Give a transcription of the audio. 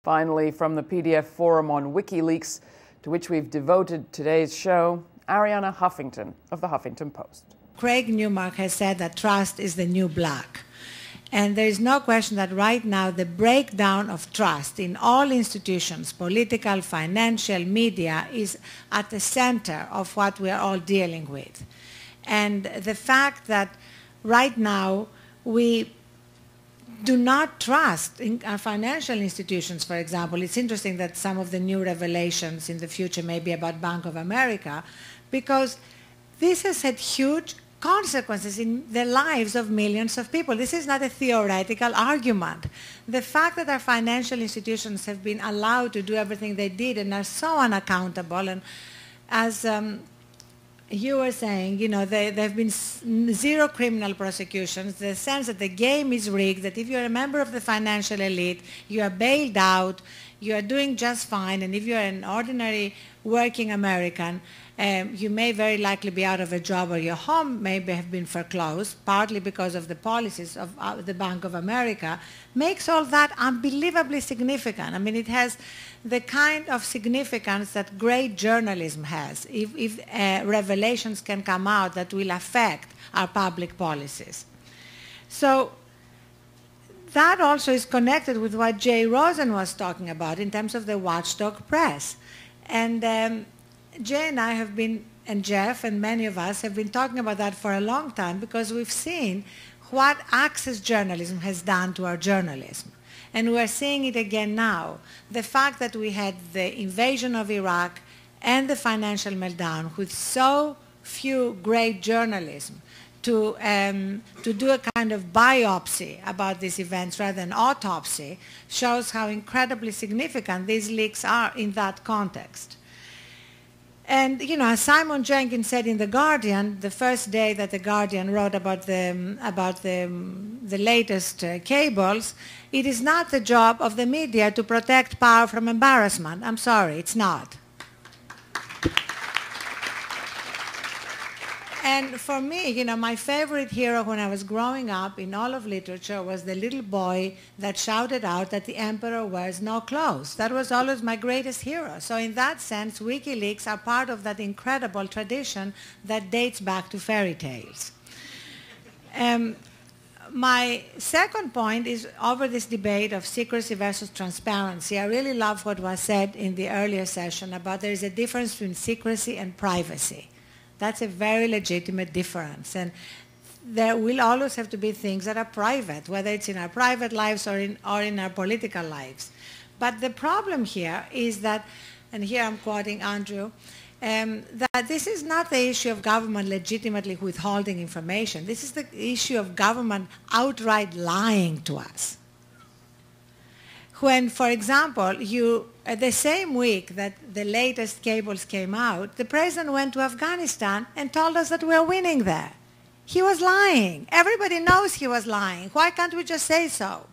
Finally, from the PDF forum on WikiLeaks, to which we've devoted today's show, Arianna Huffington of the Huffington Post. Craig Newmark has said that trust is the new black. And there is no question that right now the breakdown of trust in all institutions, political, financial, media, is at the center of what we are all dealing with. And the fact that right now we do not trust in our financial institutions, for example. It's interesting that some of the new revelations in the future may be about Bank of America, because this has had huge consequences in the lives of millions of people. This is not a theoretical argument. The fact that our financial institutions have been allowed to do everything they did and are so unaccountable, and as you were saying, you know, there have been zero criminal prosecutions, the sense that the game is rigged, that if you're a member of the financial elite, you are bailed out, you are doing just fine, and if you're an ordinary working American, you may very likely be out of a job, or your home may have been foreclosed, partly because of the policies of the Bank of America, makes all that unbelievably significant. I mean, it has the kind of significance that great journalism has, if revelations can come out that will affect our public policies. So that also is connected with what Jay Rosen was talking about in terms of the watchdog press. And Jay and I have been, and Jeff and many of us have been talking about that for a long time, because we've seen what access journalism has done to our journalism. And we're seeing it again now. The fact that we had the invasion of Iraq and the financial meltdown with so few great journalism to do a kind of biopsy about these events rather than autopsy shows how incredibly significant these leaks are in that context. And, you know, as Simon Jenkins said in The Guardian, the first day that The Guardian wrote about the latest cables, it is not the job of the media to protect power from embarrassment. I'm sorry, it's not. And for me, you know, my favorite hero when I was growing up in all of literature was the little boy that shouted out that the emperor wears no clothes. That was always my greatest hero. So in that sense, WikiLeaks are part of that incredible tradition that dates back to fairy tales. My second point is over this debate of secrecy versus transparency. I really love what was said in the earlier session about there is a difference between secrecy and privacy. That's a very legitimate difference. And there will always have to be things that are private, whether it's in our private lives or in our political lives. But the problem here is that, and here I'm quoting Andrew, that this is not the issue of government legitimately withholding information. This is the issue of government outright lying to us. When, for example, the same week that the latest cables came out, the president went to Afghanistan and told us that we are winning there. He was lying. Everybody knows he was lying. Why can't we just say so?